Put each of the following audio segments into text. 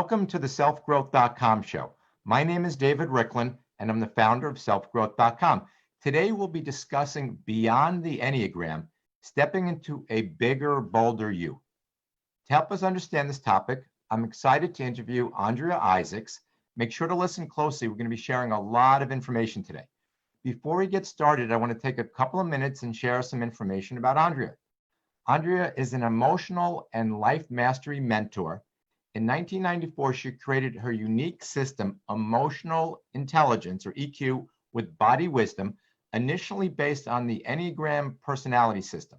Welcome to the selfgrowth.com show. My name is David Riklan, and I'm the founder of selfgrowth.com. Today, we'll be discussing beyond the Enneagram, stepping into a bigger, bolder you. To help us understand this topic, I'm excited to interview Andrea Isaacs. Make sure to listen closely. We're going to be sharing a lot of information today. Before we get started, I want to take a couple of minutes and share some information about Andrea. Andrea is an emotional and life mastery mentor. In 1994, she created her unique system, Emotional Intelligence, or EQ, with body wisdom, initially based on the Enneagram personality system.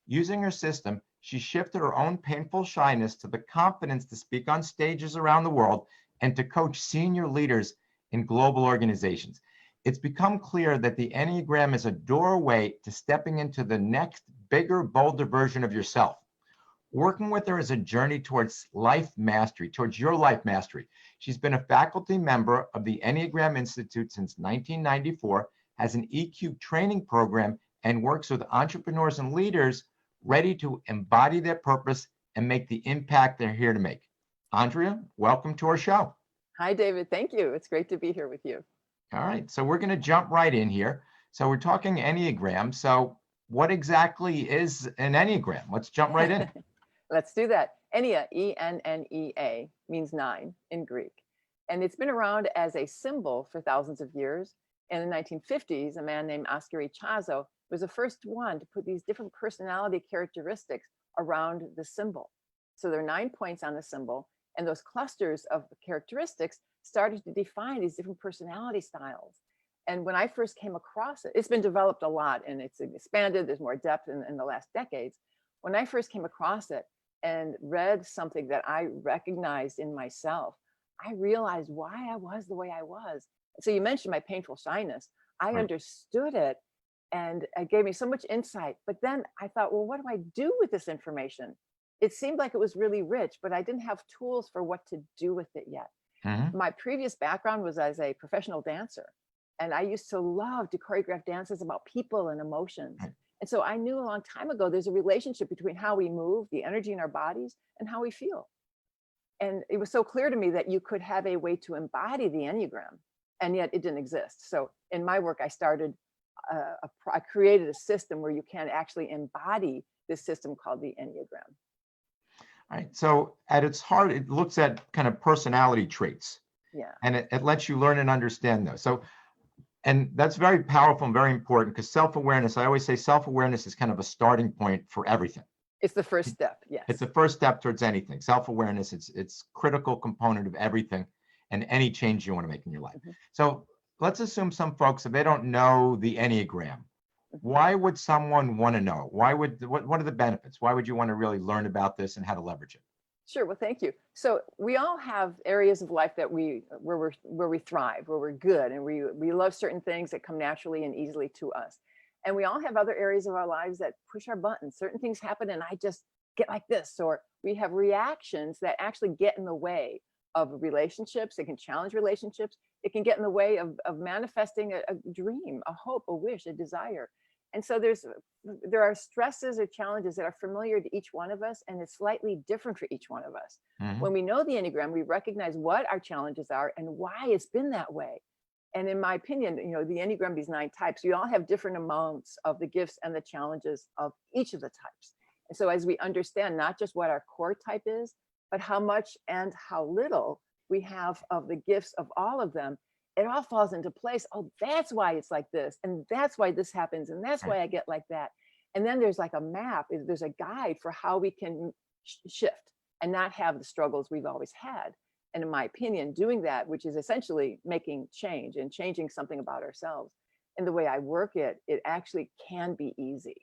Using her system, she shifted her own painful shyness to the confidence to speak on stages around the world and to coach senior leaders in global organizations. It's become clear that the Enneagram is a doorway to stepping into the next bigger, bolder version of yourself. Working with her is a journey towards life mastery, towards your life mastery. She's been a faculty member of the Enneagram Institute since 1994, has an EQ training program, and works with entrepreneurs and leaders ready to embody their purpose and make the impact they're here to make. Andrea, welcome to our show. Hi, David. Thank you. It's great to be here with you. All right, so we're going to jump right in here. So we're talking Enneagram. So what exactly is an Enneagram? Let's jump right in. Let's do that. Ennea, E-N-N-E-A, means 9 in Greek. And it's been around as a symbol for thousands of years. In the 1950s, a man named Oscar Ichazo was the first one to put these different personality characteristics around the symbol. So there are 9 points on the symbol, and those clusters of characteristics started to define these different personality styles. And when I first came across it, it's been developed a lot and it's expanded. There's more depth in the last decades. When I first came across it and read something that I recognized in myself, I realized why I was the way I was. So you mentioned my painful shyness. I understood it and it gave me so much insight. But then I thought, well, what do I do with this information? It seemed like it was really rich, but I didn't have tools for what to do with it yet. My previous background was as a professional dancer. And I used to love to choreograph dances about people and emotions. And so I knew a long time ago, there's a relationship between how we move, the energy in our bodies, and how we feel. And it was so clear to me that you could have a way to embody the Enneagram, and yet it didn't exist. So in my work, I created a system where you can actually embody this system called the Enneagram. All right. So at its heart, it looks at kind of personality traits. Yeah. And it lets you learn and understand those. So, and that's very powerful and very important because self-awareness, I always say self-awareness is kind of a starting point for everything. It's the first step. Yes. It's the first step towards anything. Self-awareness, it's critical component of everything and any change you want to make in your life. So let's assume some folks, if they don't know the Enneagram, why would someone want to know? What are the benefits? Why would you want to really learn about this and how to leverage it? Sure. Well, thank you. So we all have areas of life that where we thrive, where we're good, and we love certain things that come naturally and easily to us. And we all have other areas of our lives that push our buttons. Certain things happen and I just get like this, or we have reactions that actually get in the way of relationships. It can challenge relationships. It can get in the way of manifesting a dream, a hope, a wish, a desire. And so there are stresses or challenges that are familiar to each one of us, and it's slightly different for each one of us. When we know the Enneagram, we recognize what our challenges are and why it's been that way. And in my opinion, the Enneagram, these 9 types, we all have different amounts of the gifts and the challenges of each of the types. And so as we understand not just what our core type is, but how much and how little we have of the gifts of all of them, it all falls into place. Oh, that's why it's like this. And that's why this happens. And that's why I get like that. And then there's like a map, there's a guide for how we can shift and not have the struggles we've always had. And in my opinion, doing that, which is essentially making change and changing something about ourselves, and the way I work it actually can be easy.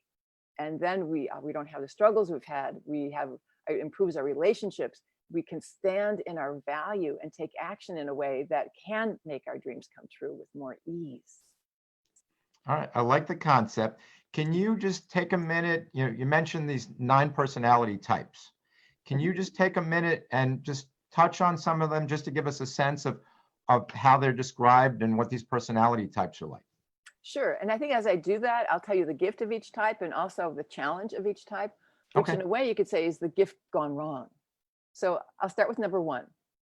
And then we don't have the struggles we've had. It improves our relationships. We can stand in our value and take action in a way that can make our dreams come true with more ease. All right. I like the concept. Can you just take a minute? You mentioned these 9 personality types. Can you just take a minute and just touch on some of them just to give us a sense of how they're described and what these personality types are like? Sure. And I think as I do that, I'll tell you the gift of each type and also the challenge of each type, which in a way you could say is the gift gone wrong. So I'll start with number 1.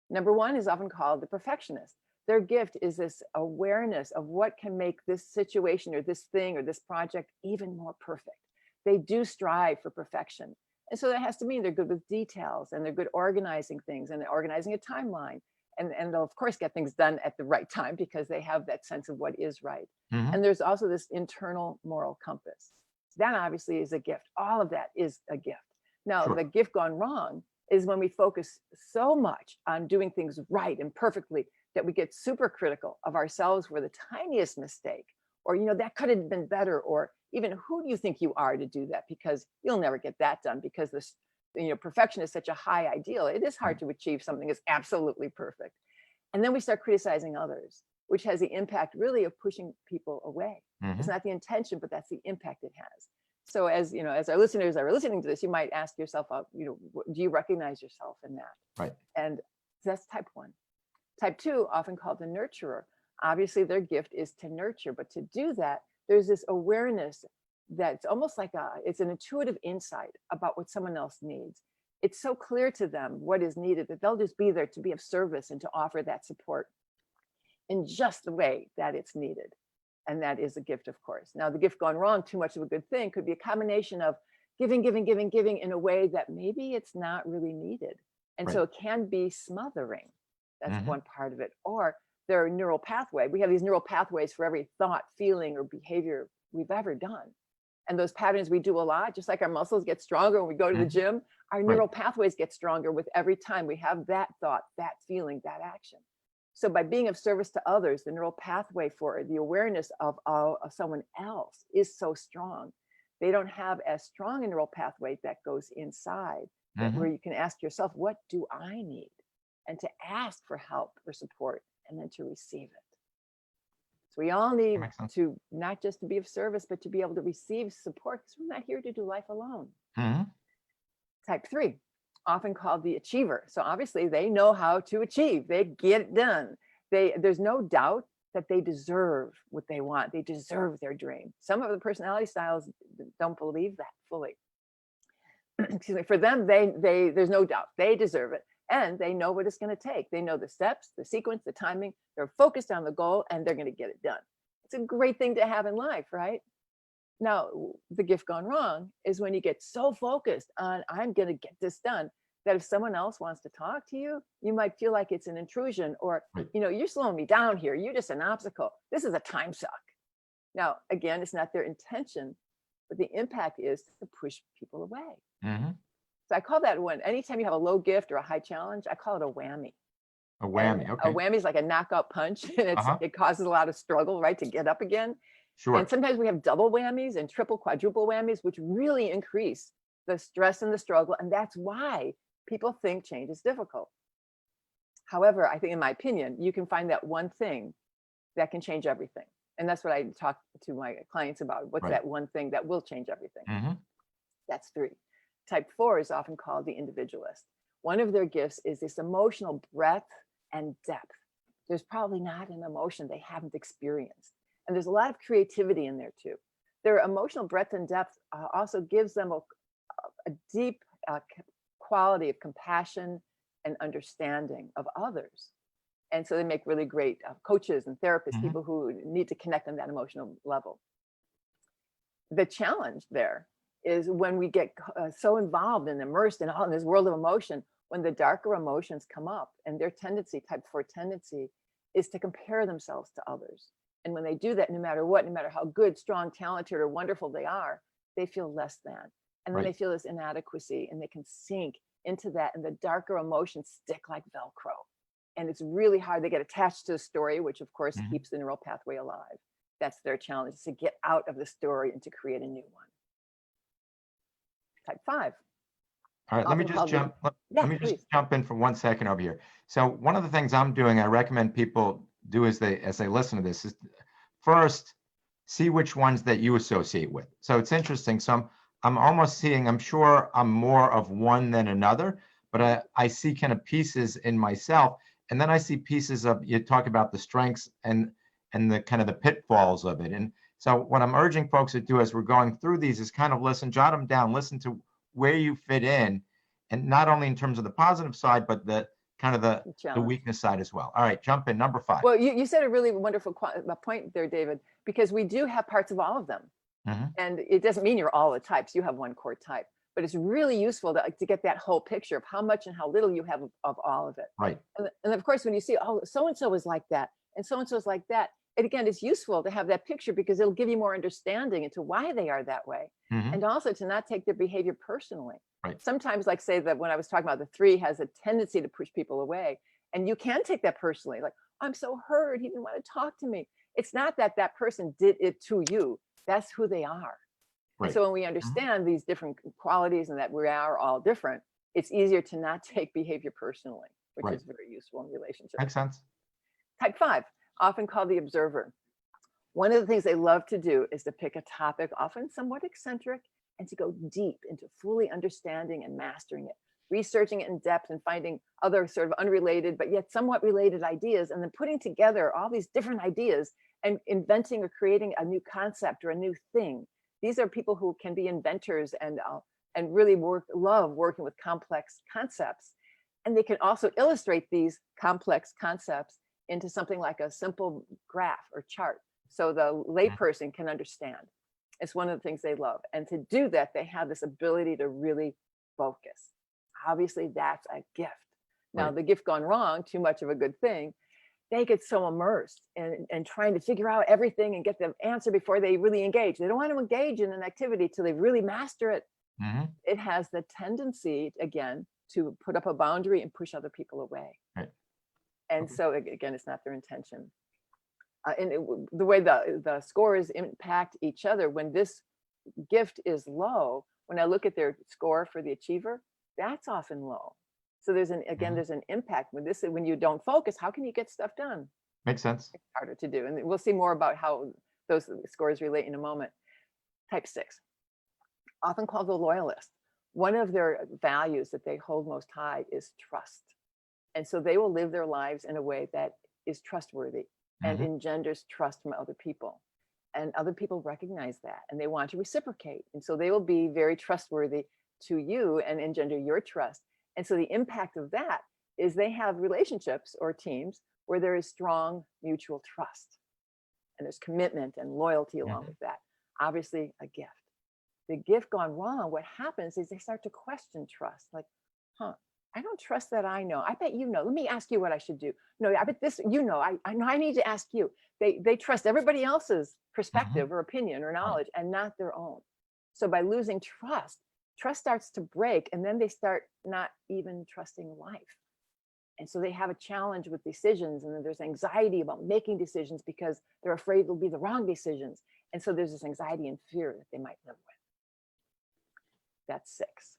Number one is often called the perfectionist. Their gift is this awareness of what can make this situation or this thing or this project even more perfect. They do strive for perfection. And so that has to mean they're good with details, and they're good organizing things, and they're organizing a timeline. And they'll, of course, get things done at the right time because they have that sense of what is right. Mhm. And there's also this internal moral compass. That obviously is a gift. All of that is a gift. Now, Sure. the gift gone wrong is when we focus so much on doing things right and perfectly that we get super critical of ourselves for the tiniest mistake, or, that could have been better, or even who do you think you are to do that? Because you'll never get that done because this, perfection is such a high ideal. It is hard to achieve something that's absolutely perfect. And then we start criticizing others, which has the impact really of pushing people away. It's Mhm. not the intention, but that's the impact it has. So as our listeners are listening to this, you might ask yourself, do you recognize yourself in that? Right. And that's type 1. Type 2, often called the nurturer. Obviously, their gift is to nurture, but to do that, there's this awareness that's almost like it's an intuitive insight about what someone else needs. It's so clear to them what is needed that they'll just be there to be of service and to offer that support in just the way that it's needed. And that is a gift, of course. Now, the gift gone wrong, too much of a good thing, could be a combination of giving in a way that maybe it's not really needed. And so Right. it can be smothering. That's Mhm. one part of it. Or their neural pathway. We have these neural pathways for every thought, feeling, or behavior we've ever done. And those patterns we do a lot, just like our muscles get stronger when we go to the Mhm. gym, our Right. neural pathways get stronger with every time we have that thought, that feeling, that action. So by being of service to others, the neural pathway for the awareness of someone else is so strong. They don't have as strong a neural pathway that goes inside, where Mhm. you can ask yourself, what do I need? And to ask for help or support, and then to receive it. So we all That need makes sense. to not just to be of service, but to be able to receive support, because we're not here to do life alone. Mhm. Type 3, often called the achiever. So obviously they know how to achieve. They get it done. There's no doubt that they deserve what they want. They deserve their dream. Some of the personality styles don't believe that fully. Excuse me. For them, there's no doubt they deserve it, and they know what it's going to take. They know the steps, the sequence, the timing. They're focused on the goal, and they're going to get it done. It's a great thing to have in life, right? Now, the gift gone wrong is when you get so focused on, I'm going to get this done, that if someone else wants to talk to you, you might feel like it's an intrusion, or, Right. you're slowing me down here. You're just an obstacle. This is a time suck. Now, again, it's not their intention, but the impact is to push people away. Mhm. So I call that one, anytime you have a low gift or a high challenge, I call it a whammy. A And whammy. a Okay. whammy is like a knockout punch, and Uh-huh. it causes a lot of struggle, right, to get up again. And Sure. sometimes we have double whammies and triple, quadruple whammies, which really increase the stress and the struggle. And that's why people think change is difficult. However, I think, in my opinion, you can find that one thing that can change everything. And that's what I talk to my clients about. What's Right. that one thing that will change everything? Mhm. That's 3. Type 4 is often called the individualist. One of their gifts is this emotional breadth and depth. There's probably not an emotion they haven't experienced. And there's a lot of creativity in there too. Their emotional breadth and depth also gives them a deep quality of compassion and understanding of others. And so they make really great coaches and therapists, Mhm. people who need to connect on that emotional level. The challenge there is when we get so involved and immersed in all in this world of emotion, when the darker emotions come up, and their tendency, type 4 tendency, is to compare themselves to others. And when they do that, no matter what, no matter how good, strong, talented, or wonderful they are, they feel less than. And then they Right. feel this inadequacy, and they can sink into that, and the darker emotions stick like Velcro. And it's really hard. They get attached to the story, which of course Mhm. keeps the neural pathway alive. That's their challenge, is to get out of the story and to create a new one. Type 5, All right, let me often just called the, jump. Let, let yes, me just please. jump in for 1 second over here. So one of the things I'm doing, I recommend people do as they listen to this, is first see which ones that you associate with. So it's interesting. So I'm almost seeing. I'm sure I'm more of one than another, but I see kind of pieces in myself, and then I see pieces of. You talk about the strengths and the kind of the pitfalls of it. And so what I'm urging folks to do as we're going through these is kind of listen, jot them down, listen to where you fit in, and not only in terms of the positive side, but kind of the challenge. weakness side as well. All right, jump in, number 5. Well, you said a really wonderful point there, David, because we do have parts of all of them. Mhm. And it doesn't mean you're all the types. You have one core type, but it's really useful to get that whole picture of how much and how little you have of all of it. Right. And of course, when you see, oh, so-and-so is like that, and so-and-so is like that, and again, it's useful to have that picture because it'll give you more understanding into why they are that way. Mhm. And also to not take their behavior personally. Right. Sometimes, like say that when I was talking about the 3 has a tendency to push people away, and you can take that personally, like, I'm so hurt, he didn't want to talk to me. It's not that that person did it to you. That's who they are. And Right. so when we Mhm. understand these different qualities and that we are all different, it's easier to not take behavior personally, which Right. is very useful in relationships. Makes sense. Type 5, often called the observer. One of the things they love to do is to pick a topic, often somewhat eccentric, and to go deep into fully understanding and mastering it, researching it in depth and finding other sort of unrelated, but yet somewhat related ideas, and then putting together all these different ideas and inventing or creating a new concept or a new thing. These are people who can be inventors and really love working with complex concepts. And they can also illustrate these complex concepts into something like a simple graph or chart so the layperson can understand. It's one of the things they love. And to do that, they have this ability to really focus. Obviously, that's a gift. Now, Right. the gift gone wrong, too much of a good thing, they get so immersed in trying to figure out everything and get the answer before they really engage. They don't want to engage in an activity till they really master it. Mhm. It has the tendency, again, to put up a boundary and push other people away. Right. And Okay. so, again, it's not their intention. The way the scores impact each other, when this gift is low, when I look at their score for the achiever, that's often low. So there's Mhm. there's an impact when you don't focus. How can you get stuff done? Makes sense. It's harder to do, and we'll see more about how those scores relate in a moment. Type 6, often called the loyalist. One of their values that they hold most high is trust, and so they will live their lives in a way that is trustworthy and Mhm. engenders trust from other people. And other people recognize that and they want to reciprocate. And so they will be very trustworthy to you and engender your trust. And so the impact of that is they have relationships or teams where there is strong mutual trust and there's commitment and loyalty along Mhm. with that. Obviously, a gift. The gift gone wrong, what happens is they start to question trust. Like, huh, I don't trust that I know. I bet you know. Let me ask you what I should do. No, I bet this, you know, I know I need to ask you. They trust everybody else's Mhm. perspective or opinion or Right. knowledge and not their own. So by losing trust, trust starts to break and then they start not even trusting life. And so they have a challenge with decisions and then there's anxiety about making decisions because they're afraid they'll be the wrong decisions. And so there's this anxiety and fear that they might live with. That's 6.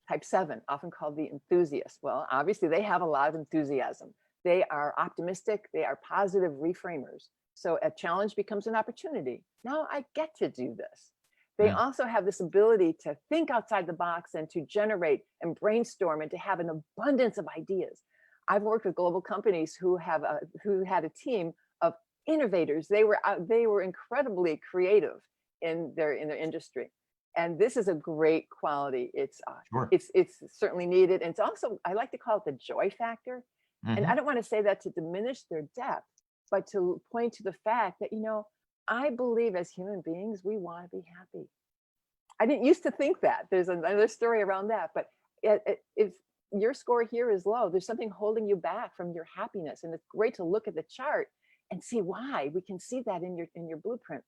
Type 7, often called the enthusiast. Well, obviously, they have a lot of enthusiasm. They are optimistic, they are positive reframers. So a challenge becomes an opportunity. Now I get to do this. They Mm. also have this ability to think outside the box and to generate and brainstorm and to have an abundance of ideas. I've worked with global companies who had a team of innovators. They were incredibly creative in their industry. And this is a great quality. Sure. It's certainly needed. And it's also, I like to call it the joy factor. And I Mhm. don't want to say that to diminish their depth, but to point to the fact that, I believe as human beings, we want to be happy. I didn't used to think that. There's another story around that. But if your score here is low, there's something holding you back from your happiness. And it's great to look at the chart and see why. We can see that in your blueprint.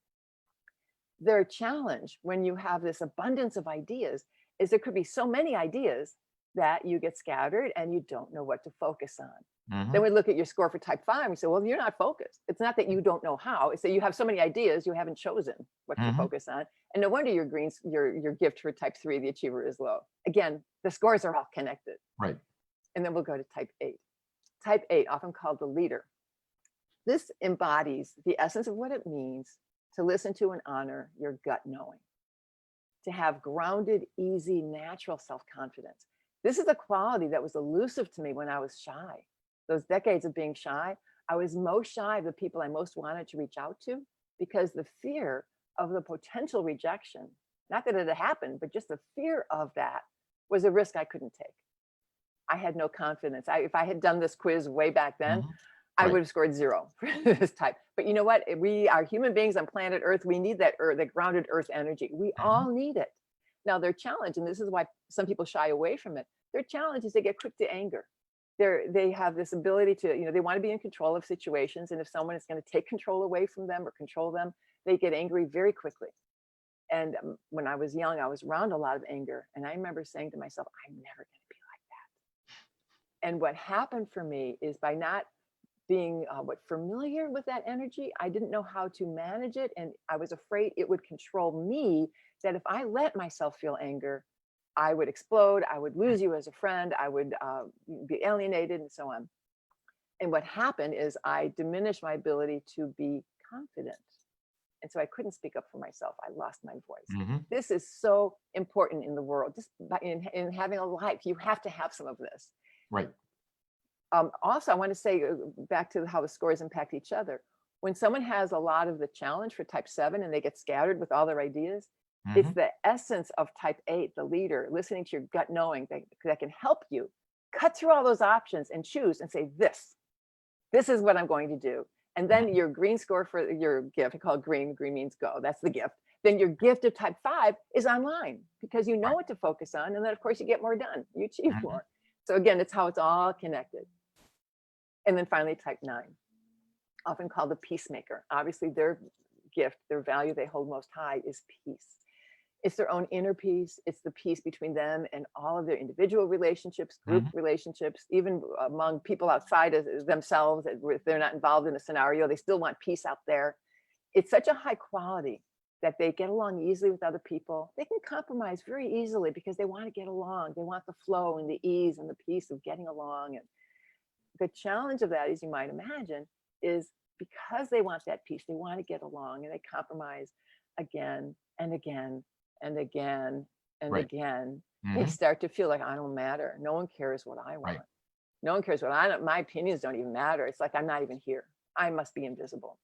Their challenge when you have this abundance of ideas is there could be so many ideas that you get scattered and you don't know what to focus on. Then Mhm. we look at your score for type 5 and say, well, you're not focused. It's not that you don't know how, it's that you have so many ideas you haven't chosen what to Mhm. focus on. And no wonder your gift for type 3, the achiever, is low. Again, the scores are all connected. Right. And then we'll go to type 8. Type 8, often called the leader. This embodies the essence of what it means to listen to and honor your gut knowing, to have grounded, easy, natural self-confidence. This is a quality that was elusive to me when I was shy. Those decades of being shy, I was most shy of the people I most wanted to reach out to because the fear of the potential rejection, not that it had happened, but just the fear of that was a risk I couldn't take. I had no confidence. If I had done this quiz way back then, Mhm. I Right. would have scored 0 for this type. But you know what? We are human beings on planet Earth. We need that earth, the grounded earth energy. We Mhm. all need it. Now their challenge, and this is why some people shy away from it, their challenge is they get quick to anger. They have this ability to, they want to be in control of situations. And if someone is going to take control away from them or control them, they get angry very quickly. And when I was young, I was around a lot of anger. And I remember saying to myself, I'm never going to be like that. And what happened for me is by not being familiar with that energy, I didn't know how to manage it. And I was afraid it would control me, that if I let myself feel anger, I would explode. I would lose you as a friend. I would be alienated and so on. And what happened is I diminished my ability to be confident. And so I couldn't speak up for myself. I lost my voice. Mhm. This is so important in the world. Just in having a life, you have to have some of this. Right. Also, I want to say back to how the scores impact each other. When someone has a lot of the challenge for type 7 and they get scattered with all their ideas, it's Mhm. the essence of type 8, the leader, listening to your gut knowing that can help you cut through all those options and choose and say, this is what I'm going to do. And then Mhm. your green score for your gift, I call it green, green means go, that's the gift. Then your gift of type 5 is online because you know Right. what to focus on. And then, of course, you get more done, you achieve Mhm. more. So, again, it's how it's all connected. And then finally, type 9, often called the peacemaker. Obviously, their gift, their value they hold most high is peace. It's their own inner peace. It's the peace between them and all of their individual relationships, group Mhm. relationships, even among people outside of themselves. If they're not involved in a scenario, they still want peace out there. It's such a high quality that they get along easily with other people. They can compromise very easily because they want to get along. They want the flow and the ease and the peace of getting along. And the challenge of that, as you might imagine, is because they want that peace, they want to get along, and they compromise again and again and again and Right. again. They Mhm. start to feel like I don't matter. No one cares what I Right. want. No one cares what I don't. My opinions don't even matter. It's like I'm not even here. I must be invisible.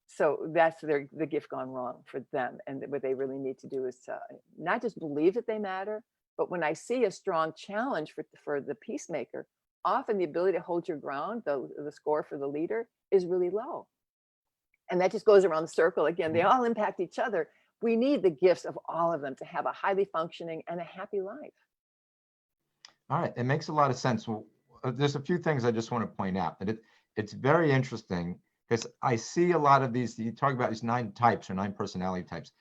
So that's the gift gone wrong for them. And what they really need to do is to not just believe that they matter, but when I see a strong challenge for the peacemaker, often the ability to hold your ground, the score for the leader is really low. And that just goes around the circle again. They Mhm. all impact each other. We need the gifts of all of them to have a highly functioning and a happy life. All right. It makes a lot of sense. Well, there's a few things I just want to point out that it's very interesting because I see a lot of these. You talk about these 9 types or 9 personality types.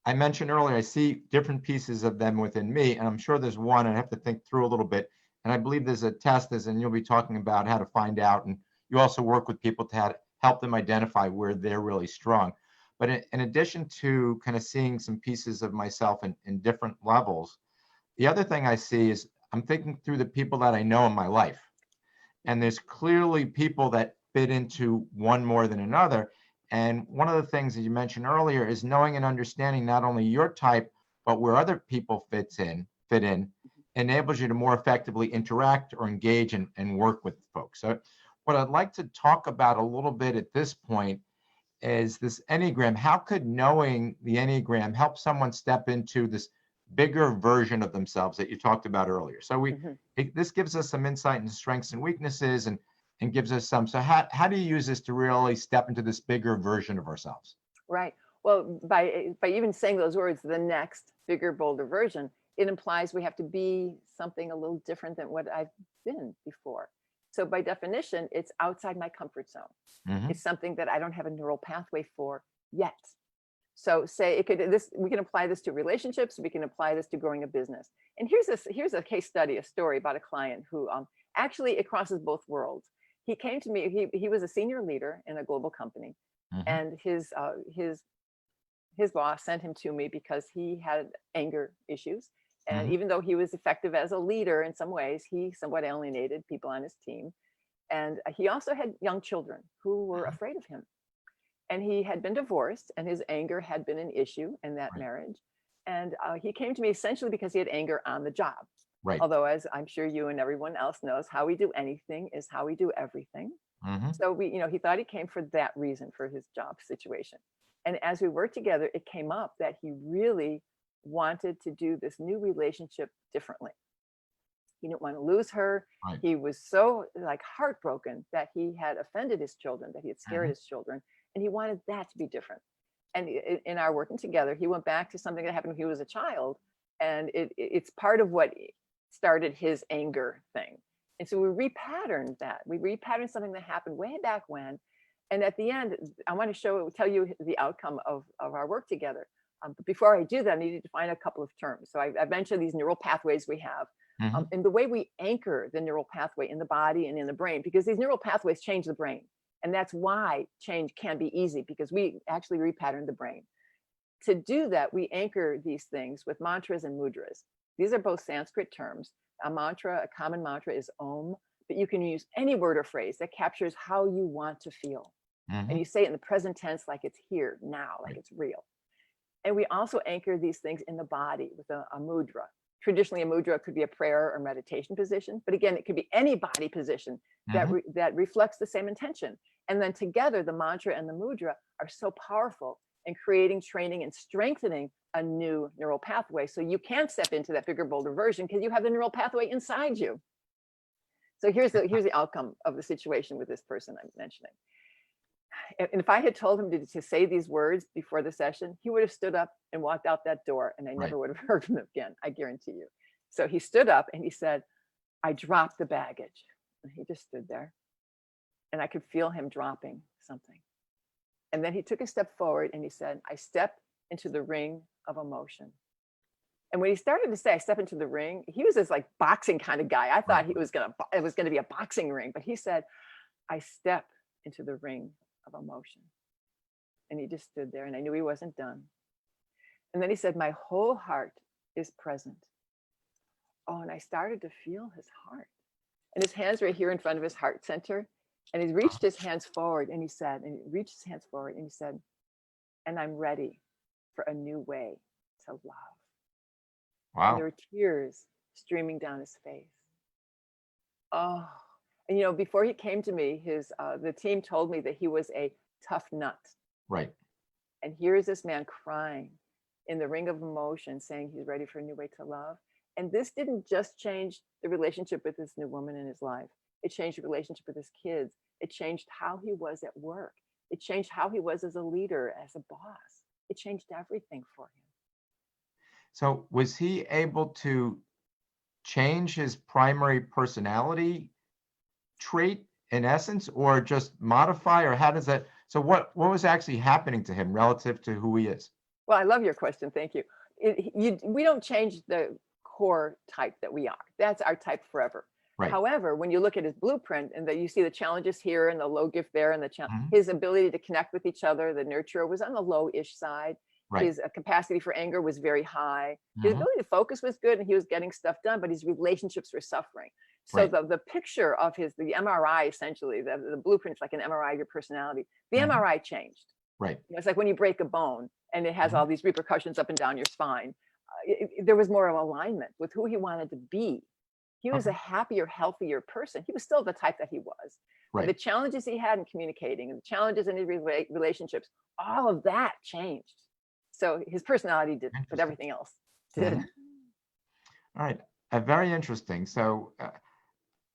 I mentioned earlier, I see different pieces of them within me, and I'm sure there's one. I have to think through a little bit. And I believe there's a test, and you'll be talking about how to find out. And you also work with people to help them identify where they're really strong. But in addition to kind of seeing some pieces of myself in different levels, the other thing I see is I'm thinking through the people that I know in my life. And Mhm. there's clearly people that fit into one more than another. And one of the things that you mentioned earlier is knowing and understanding not only your type, but where other people fit in, enables you to more effectively interact or engage and work with folks. So what I'd like to talk about a little bit at this point is this Enneagram. How could knowing the Enneagram help someone step into this bigger version of themselves that you talked about earlier? So Mhm. this gives us some insight into strengths and weaknesses and gives us some. So how do you use this to really step into this bigger version of ourselves? Right. Well, by even saying those words, the next bigger, bolder version, it implies we have to be something a little different than what I've been before. So by definition, it's outside my comfort zone. Hmm. It's something that I don't have a neural pathway for yet. So say it could this we can apply this to relationships, we can apply this to growing a business. And here's a case study, a story about a client who actually it crosses both worlds. He came to me, he was a senior leader in a global company, Hmm. and his boss sent him to me because he had anger issues. And Hmm. even though he was effective as a leader in some ways, he somewhat alienated people on his team. And he also had young children who were afraid of him. And he had been divorced, and his anger had been an issue in that Right. marriage. And he came to me essentially because he had anger on the job. Right. Although, as I'm sure you and everyone else knows, how we do anything is how we do everything. Hmm. So he thought he came for that reason, for his job situation. And as we worked together, it came up that he really wanted to do this new relationship differently. He didn't want to lose her. Right. He was so like heartbroken that he had offended his children, that he had scared Mhm. his children, and he wanted that to be different. And in our working together, he went back to something that happened when he was a child, and it's part of what started his anger thing. And so we repatterned that. We repatterned something that happened way back when. And at the end, I want to tell you the outcome of our work together. But before I do that, I need to define a couple of terms. So I mentioned these neural pathways we have. Mhm. And the way we anchor the neural pathway in the body and in the brain, because these neural pathways change the brain. And that's why change can be easy, because we actually repattern the brain. To do that, we anchor these things with mantras and mudras. These are both Sanskrit terms. A mantra, a common mantra is Om, but you can use any word or phrase that captures how you want to feel. And Mhm. you say it in the present tense like it's here, now, like Right. it's real. And we also anchor these things in the body with a mudra. Traditionally, a mudra could be a prayer or meditation position, but again, it could be any body position that, Mhm. that reflects the same intention. And then together, the mantra and the mudra are so powerful in creating, training, and strengthening a new neural pathway. So you can step into that bigger, bolder version because you have the neural pathway inside you. So here's the outcome of the situation with this person I'm mentioning. And if I had told him to say these words before the session, he would have stood up and walked out that door, and I Right. never would have heard from him again, I guarantee you. So he stood up and he said, I dropped the baggage. And he just stood there, and I could feel him dropping something. And then he took a step forward and he said, I step into the ring of emotion. And when he started to say, I step into the ring, he was this like boxing kind of guy. I thought Right. it was gonna be a boxing ring, but he said, I step into the ring of emotion. And he just stood there, and I knew he wasn't done. And then he said, my whole heart is present. Oh, and I started to feel his heart. And his hands were here in front of his heart center. And he reached his hands forward and he said, and I'm ready for a new way to love. And there Wow. were tears streaming down his face. Oh, and before he came to me, the team told me that he was a tough nut. Right. And here's this man crying in the ring of emotion, saying he's ready for a new way to love. And this didn't just change the relationship with this new woman in his life. It changed the relationship with his kids. It changed how he was at work. It changed how he was as a leader, as a boss. It changed everything for him. So was he able to change his primary personality trait in essence, or just modify, or how does that? So what was actually happening to him relative to who he is? Well, I love your question. Thank you. We don't change the core type that we are. That's our type forever. Right. However, when you look at his blueprint and that you see the challenges here and the low gift there and Mhm. his ability to connect with each other, the nurturer was on the low-ish side. Right. His capacity for anger was very high. His Mhm. ability to focus was good and he was getting stuff done, but his relationships were suffering. So Right. the picture of the MRI, essentially, the blueprint's like an MRI of your personality. The Mhm. MRI changed. Right. It's like when you break a bone and it has Mhm. all these repercussions up and down your spine. There was more of alignment with who he wanted to be. He was Okay. a happier, healthier person. He was still the type that he was. But the Right. challenges he had in communicating and the challenges in his relationships, all of that changed. So his personality didn't, but Interesting. everything else did. Mhm. All right. Very interesting. So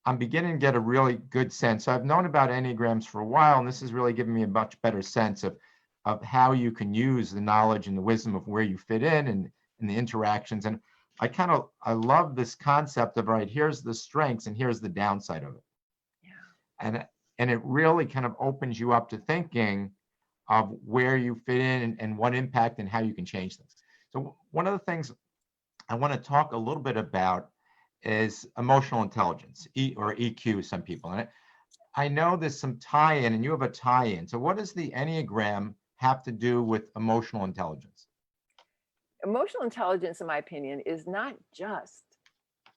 I'm beginning to get a really good sense. So I've known about Enneagrams for a while, and this has really given me a much better sense of how you can use the knowledge and the wisdom of where you fit in and the interactions. And I love this concept of, right, here's the strengths and here's the downside of it. Yeah. And it really kind of opens you up to thinking of where you fit in and what impact and how you can change things. So one of the things I want to talk a little bit about is emotional intelligence, or EQ, some people. And I know there's some tie-in, and you have a tie-in. So what does the Enneagram have to do with emotional intelligence? Emotional intelligence, in my opinion, is not just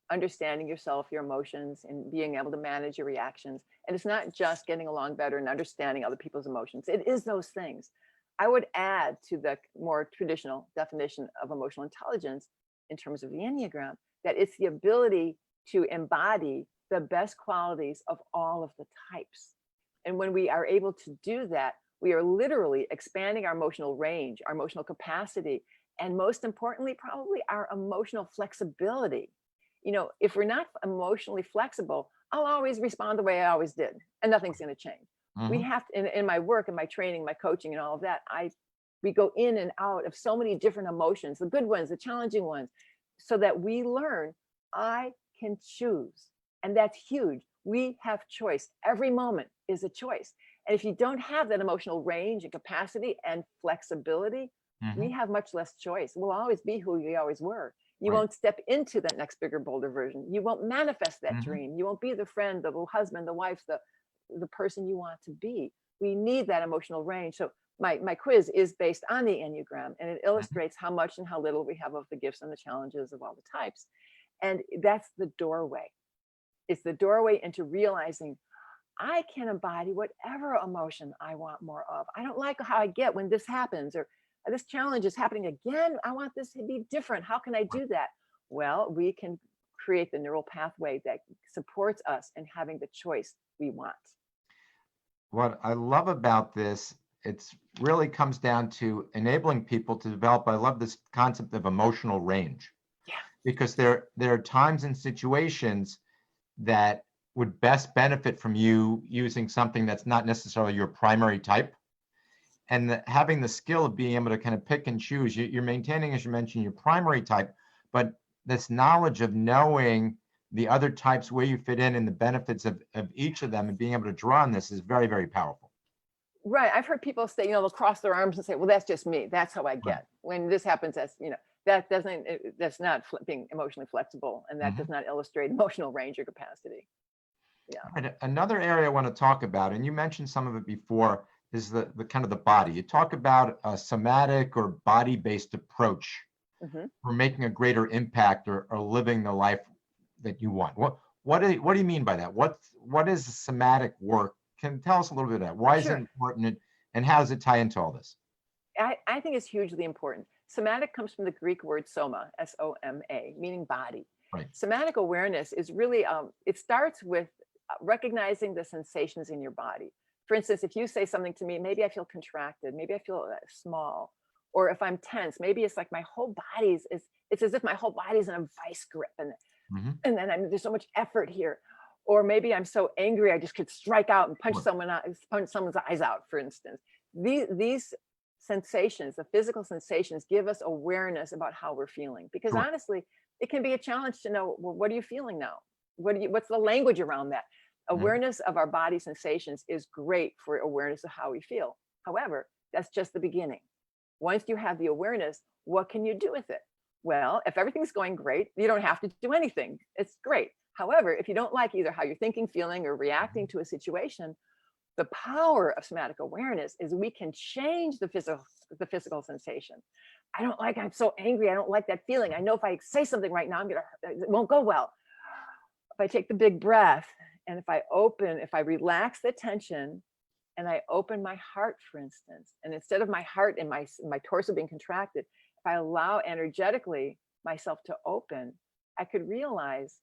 understanding yourself, your emotions, and being able to manage your reactions. And it's not just getting along better and understanding other people's emotions. It is those things. I would add to the more traditional definition of emotional intelligence in terms of the Enneagram that it's the ability to embody the best qualities of all of the types. And when we are able to do that, we are literally expanding our emotional range, our emotional capacity, and most importantly, probably our emotional flexibility. if we're not emotionally flexible, I'll always respond the way I always did, and nothing's going to change. We Mhm. have to, in my work and my training, my coaching, and all of that, we go in and out of so many different emotions, the good ones, the challenging ones, so that we learn I can choose. And that's huge. We have choice. Every moment is a choice. And if you don't have that emotional range and capacity and flexibility, we Mhm. have much less choice. We'll always be who we always were. You Right. won't step into that next bigger, bolder version. You won't manifest that Mhm. dream. You won't be the friend, the husband, the wife, the person you want to be. We need that emotional range. So my quiz is based on the Enneagram, and it Mhm. illustrates how much and how little we have of the gifts and the challenges of all the types. And that's the doorway. It's the doorway into realizing I can embody whatever emotion I want more of. I don't like how I get when this happens, or this challenge is happening again. I want this to be different. How can I Right. do that? Well, we can create the neural pathway that supports us in having the choice we want. What I love about this, it's really comes down to enabling people to develop. I love this concept of emotional range, Yeah. because there are times and situations that would best benefit from you using something that's not necessarily your primary type, and having the skill of being able to kind of pick and choose. You're maintaining, as you mentioned, your primary type, but this knowledge of knowing the other types, where you fit in, and the benefits of each of them, and being able to draw on this is very, very powerful. Right. I've heard people say, they'll cross their arms and say, well, that's just me. That's how I Right. get. When this happens, that doesn't, that's not being emotionally flexible. And that does Mhm. not illustrate emotional range or capacity. Yeah. And another area I want to talk about, and you mentioned some of it before, is the kind of the body. You talk about a somatic or body-based approach Hmm. for making a greater impact, or living the life that you want. What do you mean by that? What is somatic work? Can you tell us a little bit of that? Why is it Sure. important, and how does it tie into all this? I think it's hugely important. Somatic comes from the Greek word soma, Soma, meaning body. Right. Somatic awareness is really, it starts with recognizing the sensations in your body. For instance, if you say something to me, maybe I feel contracted, maybe I feel small, or if I'm tense, maybe it's like my whole it's as if my whole body's in a vice grip, Hmm. and then there's so much effort here. Or maybe I'm so angry I just could strike out and Sure. punch someone's eyes out, for instance. These sensations, the physical sensations, give us awareness about how we're feeling. Because Sure. honestly, it can be a challenge to know, well, what are you feeling now? What's the language around that? Mhm. Awareness of our body sensations is great for awareness of how we feel. However, that's just the beginning. Once you have the awareness, what can you do with it? Well, if everything's going great, you don't have to do anything. It's great. However, if you don't like either how you're thinking, feeling, or reacting to a situation, the power of somatic awareness is we can change the physical sensation. I'm so angry. I don't like that feeling. I know if I say something right now, it won't go well. If I take the big breath, and if I relax the tension, and I open my heart, for instance, and instead of my heart and my torso being contracted, if I allow energetically myself to open, I could realize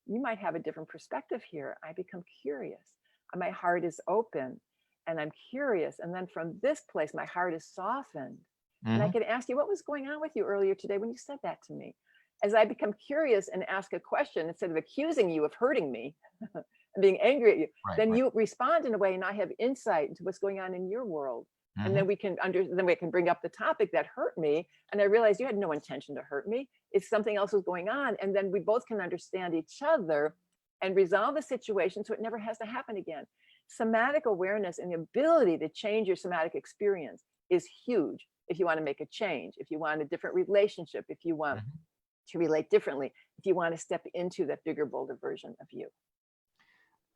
you might have a different perspective here. I become curious. And my heart is open, and I'm curious. And then from this place, my heart is softened. And I Mhm. can ask you, what was going on with you earlier today when you said that to me? As I become curious and ask a question, instead of accusing you of hurting me and being angry at you, Right. then Right. you respond in a way, and I have insight into what's going on in your world. And then Mhm. then we can bring up the topic that hurt me. And I realized you had no intention to hurt me. It's something else was going on. And then we both can understand each other and resolve the situation so it never has to happen again. Somatic awareness and the ability to change your somatic experience is huge if you want to make a change, if you want a different relationship, if you want Mhm. to relate differently, if you want to step into that bigger, bolder version of you.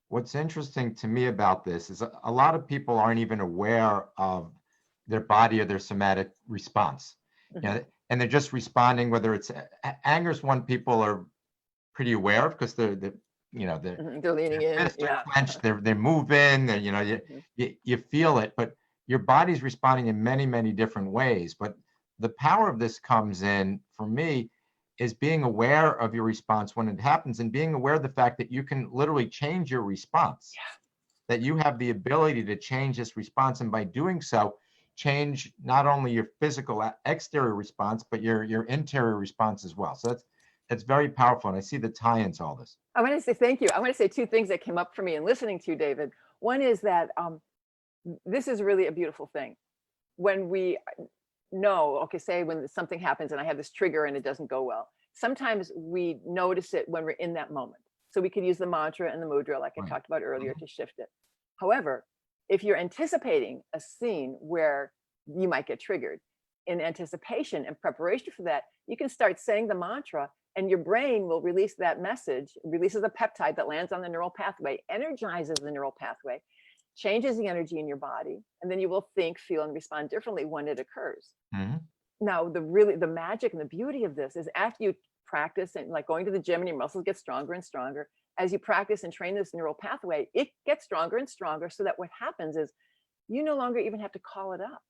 What's interesting to me about this is a lot of people aren't even aware of their body or their somatic response. You Mhm. know, and they're just responding, whether it's anger is one people are pretty aware of, because they're you know they're Mhm. They're leaning their in. fists are Yeah. clenched, they're moving, Mhm. you feel it, but your body's responding in many, many different ways. But the power of this comes in, for me, is being aware of your response when it happens, and being aware of the fact that you can literally change your response, that you have the ability to change this response, and by doing so, change not only your physical exterior response, but your interior response as well. So it's very powerful. And I see the tie-ins to all this. I want to say thank you. I want to say two things that came up for me in listening to you, David. One is that this is really a beautiful thing. When we know, okay, say when something happens and I have this trigger and it doesn't go well, sometimes we notice it when we're in that moment. So we could use the mantra and the mudra, like I Right. talked about earlier, to shift it. However, if you're anticipating a scene where you might get triggered, in anticipation and preparation for that, you can start saying the mantra and your brain will release that message, releases a peptide that lands on the neural pathway, energizes the neural pathway, changes the energy in your body, and then you will think, feel, and respond differently when it occurs. Mhm. Now, the magic and the beauty of this is after you practice and like going to the gym and your muscles get stronger and stronger, as you practice and train this neural pathway, it gets stronger and stronger so that what happens is you no longer even have to call it up.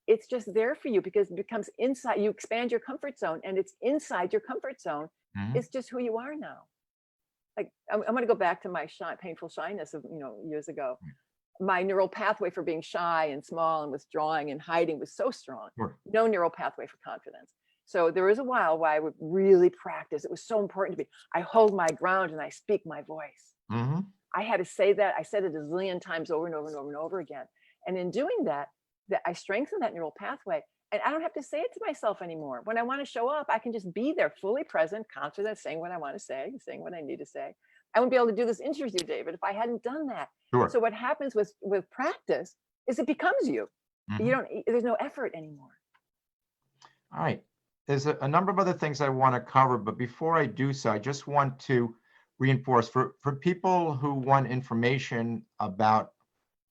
It's just there for you because it becomes inside. You expand your comfort zone and it's inside your comfort zone. Mhm. It's just who you are now. Like I'm going to go back to my painful shyness of years ago. My neural pathway for being shy and small and withdrawing and hiding was so strong. Sure. No neural pathway for confidence. So there was a while where I would really practice. It was so important to me. I hold my ground and I speak my voice. Mhm. I had to say that. I said it a zillion times over and over and over and over again. And in doing that I strengthened that neural pathway. And I don't have to say it to myself anymore. When I want to show up, I can just be there, fully present, confident, saying what I want to say, saying what I need to say. I wouldn't be able to do this interview, David, if I hadn't done that. Sure. So what happens with practice is it becomes you. Mhm. There's no effort anymore. All right. There's a number of other things I want to cover, but before I do so, I just want to reinforce for people who want information about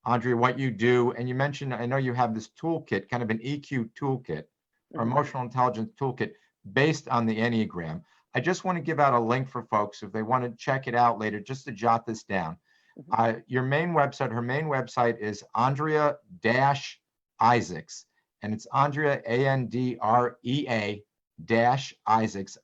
Andrea, what you do, and you mentioned, I know you have this toolkit, kind of an EQ toolkit or emotional intelligence toolkit based on the Enneagram. I just want to give out a link for folks if they want to check it out later, just to jot this down. Her main website is Andrea-Isaacs, and it's Andrea, Andrea Isaacs,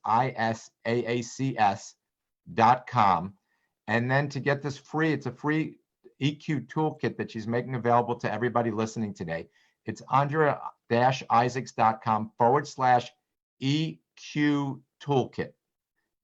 ISAACS.com. And then to get this free, it's a free EQ toolkit that she's making available to everybody listening today. It's Andrea-Isaacs.com/EQ toolkit.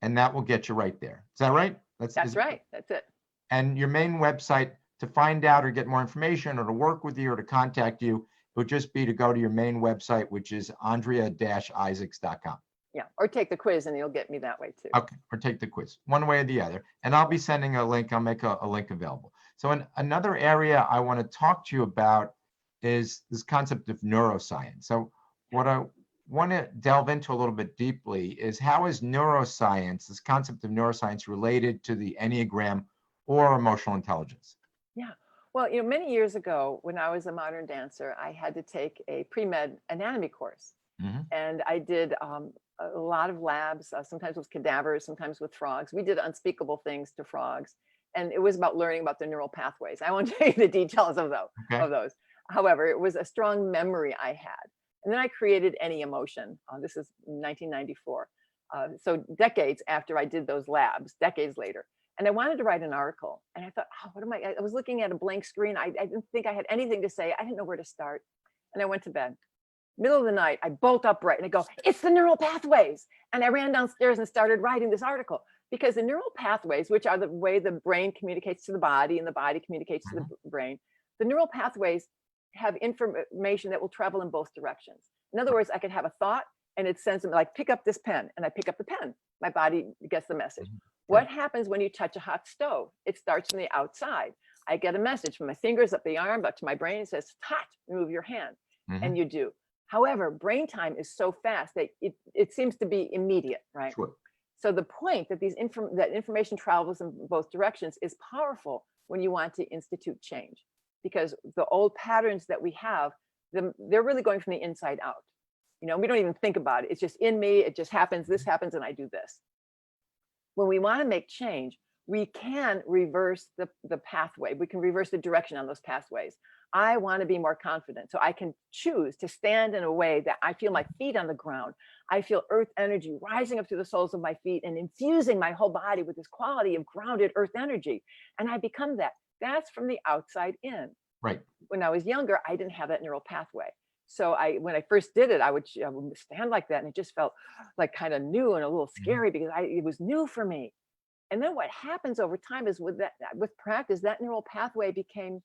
And that will get you right there. Is that right? That's right. That's it. And your main website to find out or get more information or to work with you or to contact you, it would just be to go to your main website, which is Andrea-Isaacs.com. Yeah, or take the quiz and you'll get me that way too. Okay, or take the quiz, one way or the other. And I'll be sending a link. I'll make a link available. So another area I want to talk to you about is this concept of neuroscience. So what I want to delve into a little bit deeply is how is neuroscience, this concept of neuroscience, related to the Enneagram or emotional intelligence? Yeah. Well, many years ago when I was a modern dancer, I had to take a pre-med anatomy course. And I did a lot of labs, sometimes with cadavers, sometimes with frogs. We did unspeakable things to frogs. And it was about learning about the neural pathways. I won't tell you the details of those. However, it was a strong memory I had. And then I created Any Emotion. This is 1994. So decades after I did those labs, decades later. And I wanted to write an article. And I thought, I was looking at a blank screen. I didn't think I had anything to say. I didn't know where to start. And I went to bed. Middle of the night, I bolt upright and I go, it's the neural pathways. And I ran downstairs and started writing this article because the neural pathways, which are the way the brain communicates to the body and the body communicates to the brain, the neural pathways have information that will travel in both directions. In other words, I could have a thought and it sends them like, pick up this pen, and I pick up the pen. My body gets the message. What happens when you touch a hot stove? It starts from the outside. I get a message from my fingers up the arm, up to my brain. It says, it's hot, move your hand. And you do. However, brain time is so fast that it seems to be immediate, right? Sure. So the point that that information travels in both directions is powerful when you want to institute change, because the old patterns that we have, they're really going from the inside out. We don't even think about it. It's just in me. It just happens. This happens, and I do this. When we want to make change, we can reverse the pathway. We can reverse the direction on those pathways. I want to be more confident. So I can choose to stand in a way that I feel my feet on the ground. I feel earth energy rising up through the soles of my feet and infusing my whole body with this quality of grounded earth energy. And I become that. That's from the outside in. Right. When I was younger, I didn't have that neural pathway. So when I first did it, I would stand like that, and it just felt like kind of new and a little Mhm. scary because it was new for me. And then what happens over time is with practice, that neural pathway became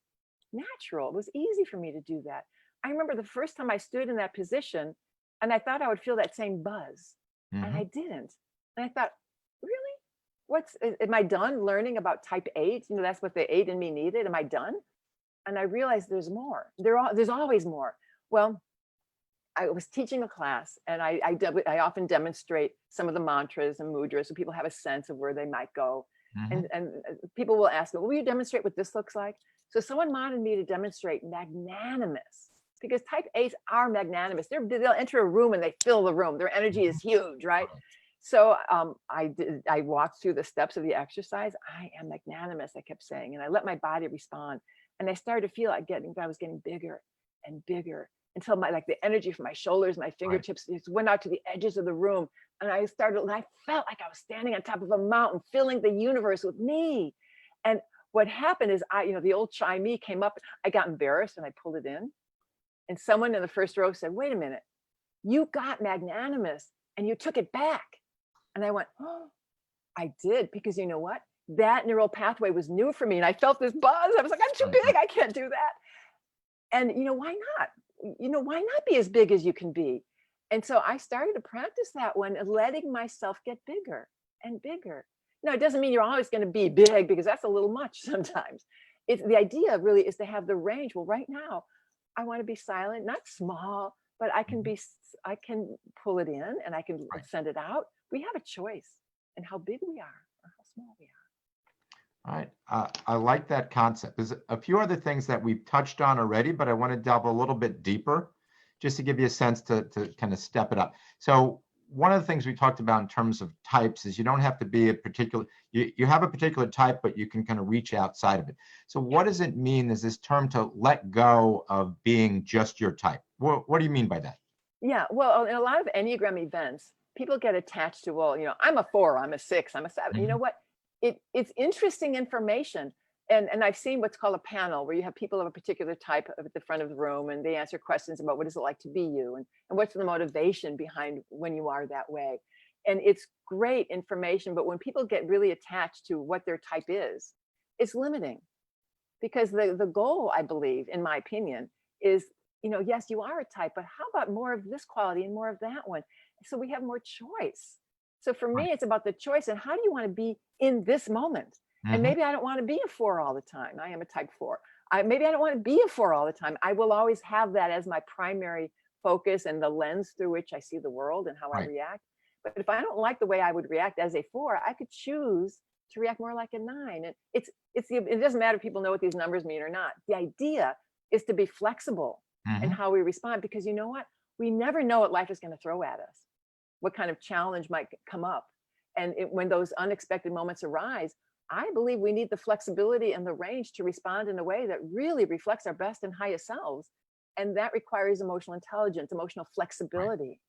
natural. It was easy for me to do that. I remember the first time I stood in that position and I thought I would feel that same buzz, and I Mhm. didn't. And I thought, really? Am I done learning about type 8? That's what the 8 in me needed. Am I done? And I realized there's more. There's always more. Well, I was teaching a class, and I often demonstrate some of the mantras and mudras so people have a sense of where they might go. And, Mhm. and people will ask me, will you demonstrate what this looks like? So someone wanted me to demonstrate magnanimous, because type 8s are magnanimous. They'll enter a room and they fill the room. Their energy is huge, right? So I walked through the steps of the exercise. I am magnanimous, I kept saying, and I let my body respond. And I started to feel I was getting bigger and bigger until the energy from my shoulders, my Right. fingertips just went out to the edges of the room. And I felt like I was standing on top of a mountain, filling the universe with me. And what happened is the old shy me came up. I got embarrassed and I pulled it in. And someone in the first row said, wait a minute, you got magnanimous and you took it back. And I went, oh, I did, because you know what? That neural pathway was new for me. And I felt this buzz. I was like, I'm too Right. big. I can't do that. And why not? Why not be as big as you can be? And so I started to practice that one, letting myself get bigger and bigger. Now, it doesn't mean you're always going to be big, because that's a little much sometimes. The idea really is to have the range. Well, right now, I want to be silent, not small, but Mhm. I can pull it in and I can Right. send it out. We have a choice in how big we are or how small we are. All right. I like that concept. There's a few other things that we've touched on already, but I want to delve a little bit deeper just to give you a sense to kind of step it up. So one of the things we talked about in terms of types is you don't have to be you have a particular type, but you can kind of reach outside of it. So Yeah. what does it mean, is this term to let go of being just your type? What do you mean by that? Yeah, well, in a lot of Enneagram events, people get attached to, well, I'm a 4, I'm a 6, I'm a 7. You know Mhm. what? It's interesting information. And I've seen what's called a panel, where you have people of a particular type at the front of the room, and they answer questions about what is it like to be you, and what's the motivation behind when you are that way. And it's great information, but when people get really attached to what their type is, it's limiting, because the goal, I believe, in my opinion, is, yes, you are a type, but how about more of this quality and more of that one, so we have more choice. So for Right. me, it's about the choice, and how do you want to be in this moment? And Mhm. maybe I don't want to be a 4 all the time. I am a type 4. Maybe I don't want to be a 4 all the time. I will always have that as my primary focus and the lens through which I see the world and how I Right. react. But if I don't like the way I would react as a 4, I could choose to react more like a 9. And it doesn't matter if people know what these numbers mean or not. The idea is to be flexible in Mhm. how we respond, because you know what? We never know what life is going to throw at us, what kind of challenge might come up. And when those unexpected moments arise, I believe we need the flexibility and the range to respond in a way that really reflects our best and highest selves. And that requires emotional intelligence, emotional Right. flexibility.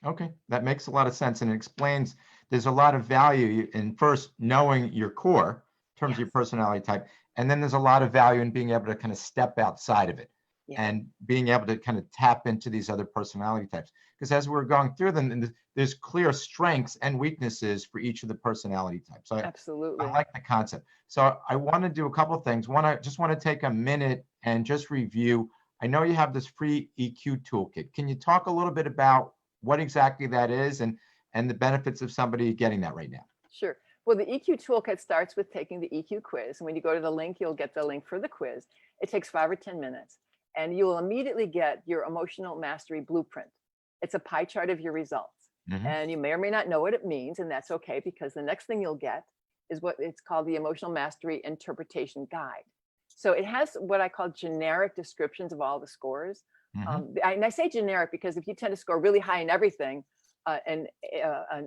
Okay, that makes a lot of sense, and it explains there's a lot of value in first knowing your core in terms of Yes. your personality type, and then there's a lot of value in being able to kind of step outside of it Yeah. and being able to kind of tap into these other personality types. Because as we're going through them, and there's clear strengths and weaknesses for each of the personality types. So I Absolutely. like the concept. So I want to do a couple of things. One, I just want to take a minute and just review. I know you have this free EQ toolkit. Can you talk a little bit about what exactly that is and the benefits of somebody getting that right now? Sure. Well, the EQ toolkit starts with taking the EQ quiz. And when you go to the link, you'll get the link for the quiz. It takes 5 or 10 minutes, and you will immediately get your emotional mastery blueprint. It's a pie chart of your results. Hmm. And you may or may not know what it means, and that's okay, because the next thing you'll get is what it's called the emotional mastery interpretation guide. So it has what I call generic descriptions of all the scores. Hmm. And I say generic because if you tend to score really high in everything, an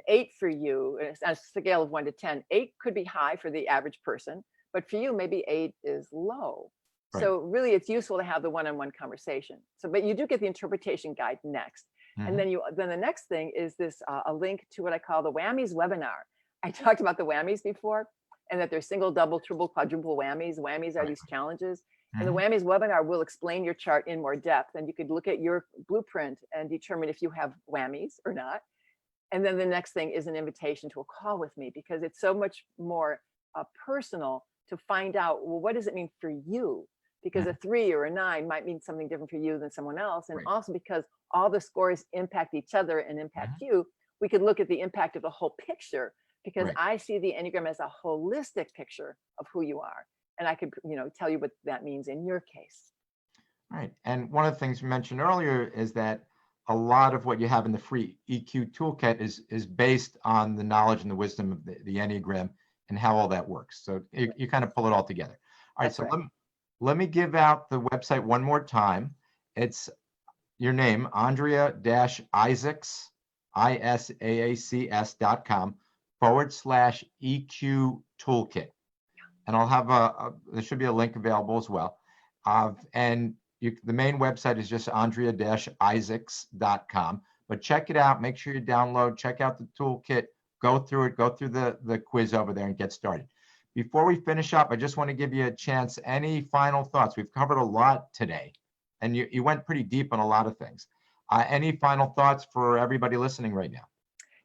8 for you, on a scale of 1 to 10, 8 could be high for the average person, but for you, maybe 8 is low. Right. So really, it's useful to have the one-on-one conversation. So, but you do get the interpretation guide next, and Hmm. then the next thing is this a link to what I call the whammies webinar. I talked about the whammies before, and that there's single, double, triple, quadruple whammies. Whammies are Right. these challenges, In the Mhm. Whammies webinar, we'll explain your chart in more depth, and you could look at your blueprint and determine if you have whammies or not. And then the next thing is an invitation to a call with me, because it's so much more personal to find out, well, what does it mean for you? Because a Mhm. 3 or a 9 might mean something different for you than someone else. And Right. also because all the scores impact each other and impact Mhm. you, we could look at the impact of the whole picture, because Right. I see the Enneagram as a holistic picture of who you are. And I could, tell you what that means in your case. Right. And one of the things you mentioned earlier is that a lot of what you have in the free EQ toolkit is based on the knowledge and the wisdom of the Enneagram and how all that works. So you kind of pull it all together. All right. That's So right. let me give out the website one more time. It's your name, Andrea-Isaacs, ISAACS.com/EQ toolkit. And I'll have there should be a link available as well. And the main website is just Andrea-Isaacs.com. But check it out. Make sure you download, check out the toolkit, go through it, go through the quiz over there and get started. Before we finish up, I just want to give you a chance. Any final thoughts? We've covered a lot today, and you went pretty deep on a lot of things. Any final thoughts for everybody listening right now?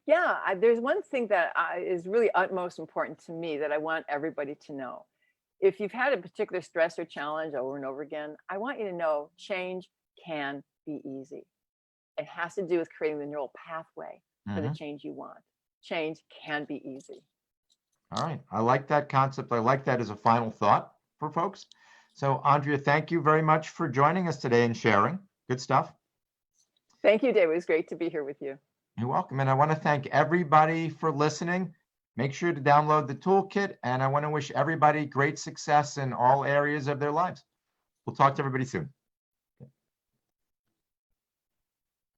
Yeah, there's one thing that is really utmost important to me that I want everybody to know. If you've had a particular stress or challenge over and over again, I want you to know change can be easy. It has to do with creating the neural pathway for the Mhm. change you want. Change can be easy. All right. I like that concept. I like that as a final thought for folks. So, Andrea, thank you very much for joining us today and sharing. Good stuff. Thank you, Dave. It was great to be here with you. You're welcome. And I want to thank everybody for listening. Make sure to download the toolkit. And I want to wish everybody great success in all areas of their lives. We'll talk to everybody soon.